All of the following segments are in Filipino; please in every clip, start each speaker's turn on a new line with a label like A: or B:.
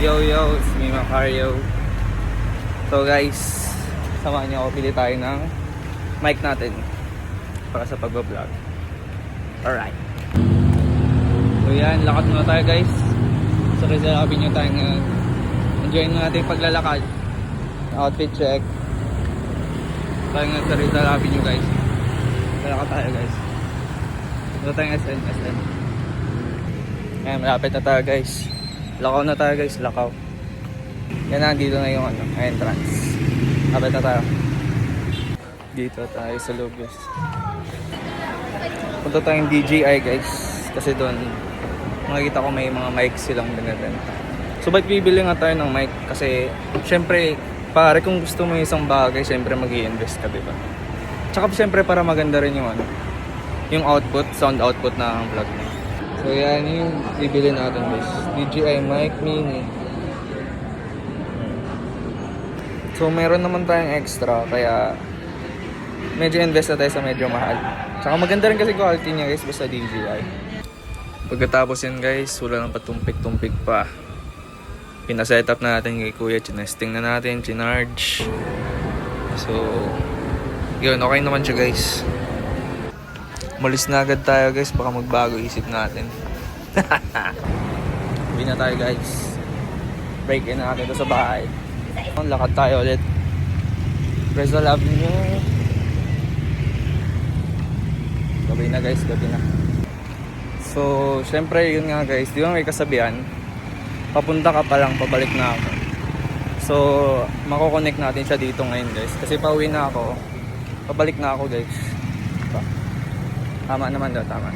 A: Yo yo, it's me Macario. So guys, samahan niyo ako, pili tayo ng mic natin para sa pagbablog. Alright. So yan, lakad muna tayo guys. So Rizal Avenue tayo ngayon. Enjoy na natin yung paglalakad. Outfit check. Tayo nga sa Rizal Avenue guys. Lalakad tayo guys. Ito tayong SM. Ayan, malapit na tayo guys. Lakaw na tayo guys, lakaw. Yan na, dito na yung entrance. Malapit na tayo. Dito tayo sa loob guys. Punta tayong DJI guys. Kasi doon, makikita ko may mga mic silang binibenta. So ba't bibili nga tayo ng mic? Kasi, syempre, pare kung gusto mo yung isang bagay, syempre mag-i-invest ka, diba? Tsaka syempre para maganda rin yung yung output, sound output ng vlog mo. So yan yung bibili natin guys. DJI Mic Mini. So meron naman tayong extra, kaya medyo invest na tayo sa medyo mahal. Tsaka maganda rin kasi quality niya guys, basta DJI. Pagkatapos yan guys, wala nang patumpik-tumpik pa. Pinasetup na natin kay kuya, chinesting na natin, chinarge. So yun, okay naman siya guys. Malis na agad tayo guys, baka magbago isip natin. Uwi na tayo guys. Break in na natin ito sa bahay. Lakad tayo ulit. Rizal Avenue. Gabi na guys, gabi na. So, syempre yun nga guys, di ba may kasabihan? Papunta ka pa lang, pabalik na ako. So, mako-connect natin siya dito ngayon guys. Kasi pauwi na ako. Pabalik na ako guys. Tama naman daw, tama.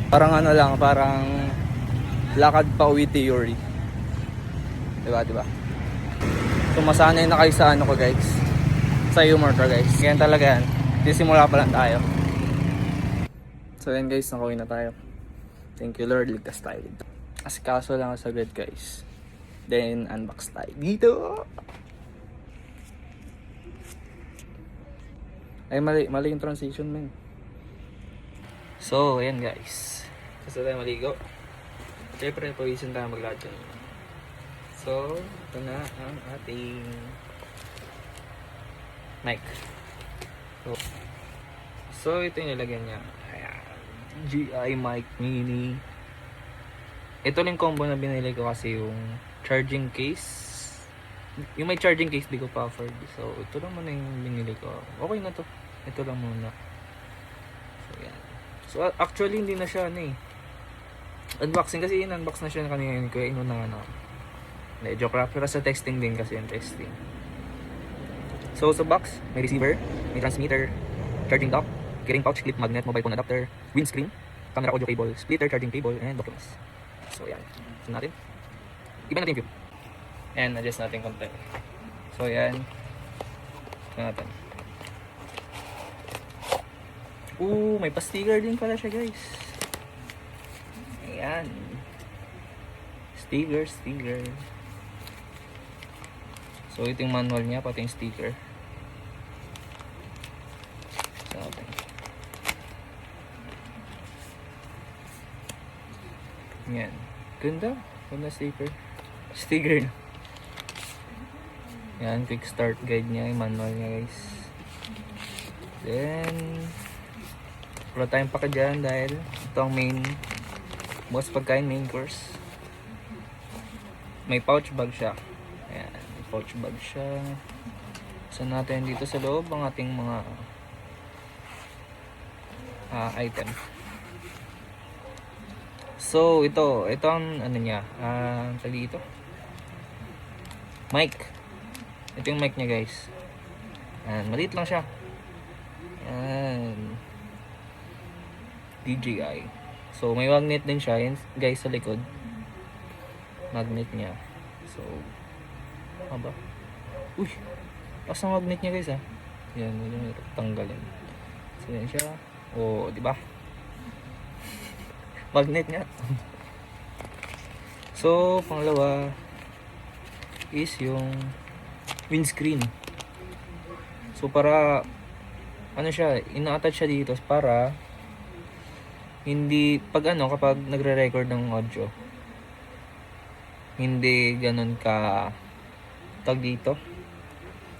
A: Parang ano lang, parang lakad pa uwi theory. Diba? So masanay na kayo sa ano ko guys. Sa humor ko guys. Ganyan talaga yan. Sisimula pa lang tayo. So yan guys, nakauwi na tayo. Thank you Lord, ligtas tayo dito. Asikaso lang sa bed guys. Then unbox tayo dito. Ay mali yung transition man. So, ayan guys. Basta tayo maligo. Siyempre, pawisin tayo maglakad kanina. So, ito na ang ating mic. So ito yung nilagyan niya. Ayan. DJI Mic Mini. Ito lang combo na binili ko kasi yung charging case. Yung may charging case, di ko pa afford. So, ito lang muna yung binili ko. Okay na to. Ito lang muna. So, yan. So, actually, hindi na siya, unboxing kasi in-unbox na siya kanina yun. Kaya inuna na. Joke lang. Pero sa testing din kasi yung testing. So, sa box, may receiver, may transmitter, charging dock, carrying pouch, clip magnet, mobile phone adapter, windscreen, camera audio cable, splitter, charging cable, and documents. So, yan. So, natin. Iba natin yung view. And adjust natin konti. So yan. Ito natin. May pa-sticker din pala siya guys. Ayan. Sticker. So ito yung manual niya, pati yung sticker. So natin. Yan. Ganda sticker. Sticker na. Yan, quick start guide niya, yung manual niya guys. Then wala tayong paka dyan dahil ito ang main main course. May pouch bag siya. Ayan, may pouch bag siya. So natin dito sa loob ang ating mga item. So ito ang ano niya, dito mic. Ito yung mic niya guys. Ayan, maliit lang siya. Ayan. DJI. So may magnet din siya yun, guys sa likod. Magnet niya. So ba? Uy! Pas ang magnet niya guys Yan, yun tanggalin. So yan siya. Di ba? Magnet niya. So pangalawa is yung windscreen. So para ano siya, ina-attach siya dito para hindi kapag nagre-record ng audio, hindi ganun ka tag dito.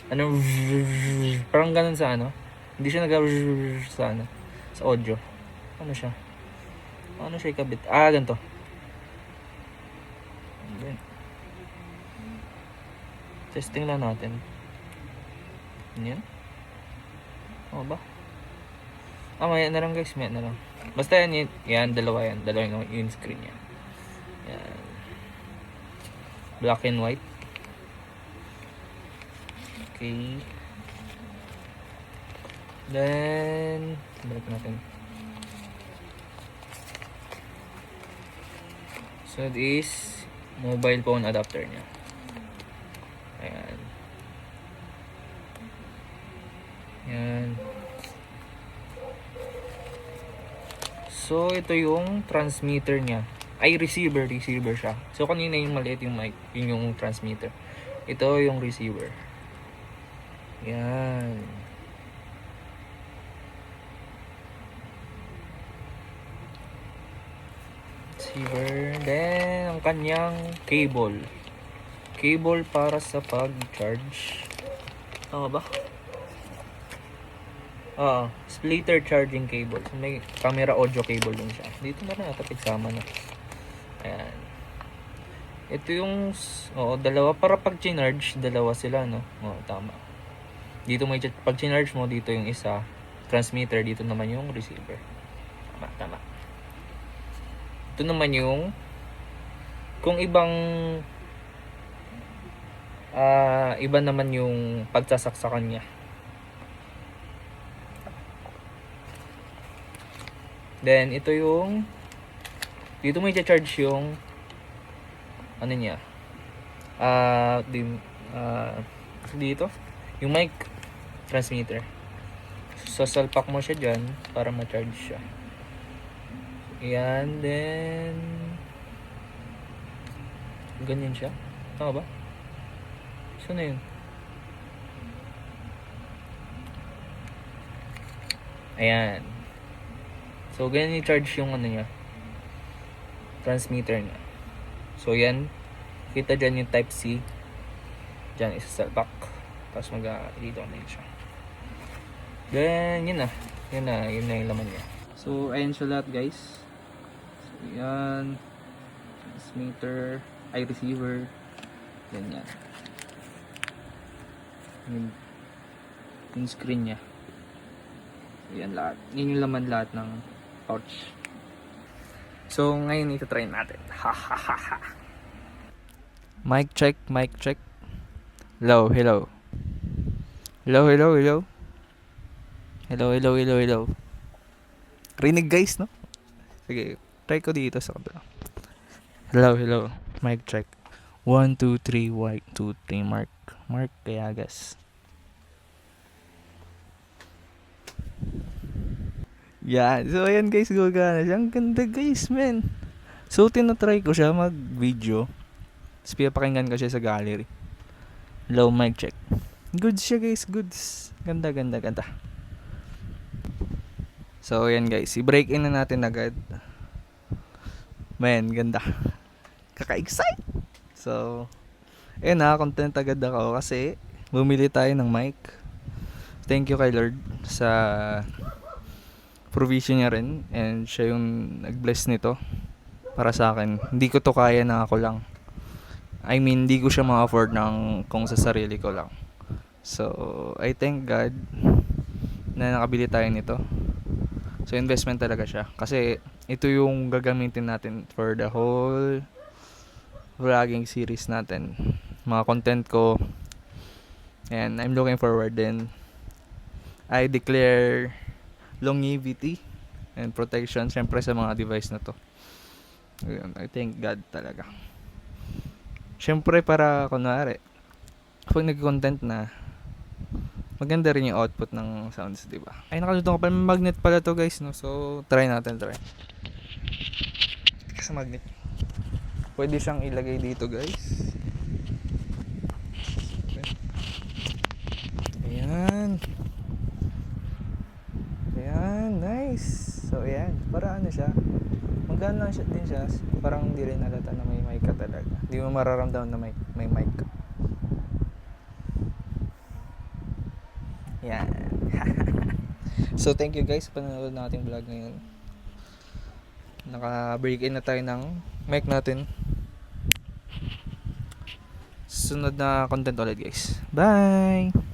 A: Ano, parang ganun sa ano. Hindi siya sa ano, sa audio. Ano siya? Ano siya ikabit? Ganito. Then, testing lang natin. Yan. O ba? Maya na lang guys, maya na lang. Basta yan, dalawa yan. Dalawa yung screen yan. Yan. Black and white. Okay. Then, balik natin. So, this is mobile phone adapter niya. Ayan. Yan. So, ito yung transmitter niya. Ay, receiver siya. So, kanina yung maliit yung mic, yun yung transmitter. Ito yung receiver. Yan. Receiver. Then, ang kanyang cable. Cable para sa pag-charge. Tama ba? Splitter charging cable. So, may camera audio cable din siya. Dito na rin ata pigsama na. Ayan. Ito yung dalawa para pag charge, dalawa sila, no? Tama. Dito may pag charge mo, dito yung isa transmitter, dito naman yung receiver. Tama. Ito naman yung kung ibang iba naman yung pagsasaksakan niya. Then ito yung dito may charge yung ano niya. Dito yung mic transmitter. Sasalpak mo siya dyan para ma-charge siya. Yan, then ganyan siya. Tama ba? Saan na yun? Ayan. So, ganyan i-charge yung ano niya, transmitter niya. So, yan. Kita dyan yung type C. Dyan, isasalpak. Tapos dito na yun siya. Then, yun na. Yun na yung laman niya. So, ayan siya lahat, guys. So, yan. Transmitter. Receiver. Ganyan. Yung screen niya. Yan lahat. Yun yung laman lahat ng pouch. So, ngayon ito-try natin. Ha. Mic check. Hello. Hello. Rinig guys, no? Sige, try ko dito sa kabila. Hello. Mic check. 1, 2, 3, 1, 2, 3, Mark Kayagas. Yan. So, ayan guys, gumagana siya. Ang ganda guys, man. So, tinatry ko siya mag-video. Tapos, pinapakinggan ko siya sa gallery. Low mic check. Goods siya guys, goods. Ganda. So, ayan guys. I-break in na natin agad. Man, ganda. Kaka-excite. So, ayan content agad ako kasi bumili tayo ng mic. Thank you kay Lord sa provision niya rin, and siya yung nag-bless nito para sa akin. Hindi ko to kaya na ako lang. Hindi ko siya ma-afford kung sa sarili ko lang. So, I thank God na nakabili tayo nito. So, investment talaga siya. Kasi, ito yung gagamitin natin for the whole vlogging series natin. Mga content ko. And I'm looking forward then. I declare longevity and protection syempre sa mga device na to. I thank God talaga. Syempre para kunwari pag nag-content na, maganda rin yung output ng sounds, di ba? Nakalimutan ko pa, may magnet pala to guys, no? So try natin. Sa magnet pwede siyang ilagay dito guys. Ayan, nice. So ayan, para ano siya, maganda lang siya din siya, parang hindi rin halata na may mic ka talaga. Hindi mo mararamdaman na may mic. Yan. So thank you guys sa panonood nating vlog ngayon. Naka-break in na tayo ng mic natin. Sunod na content ulit guys. Bye!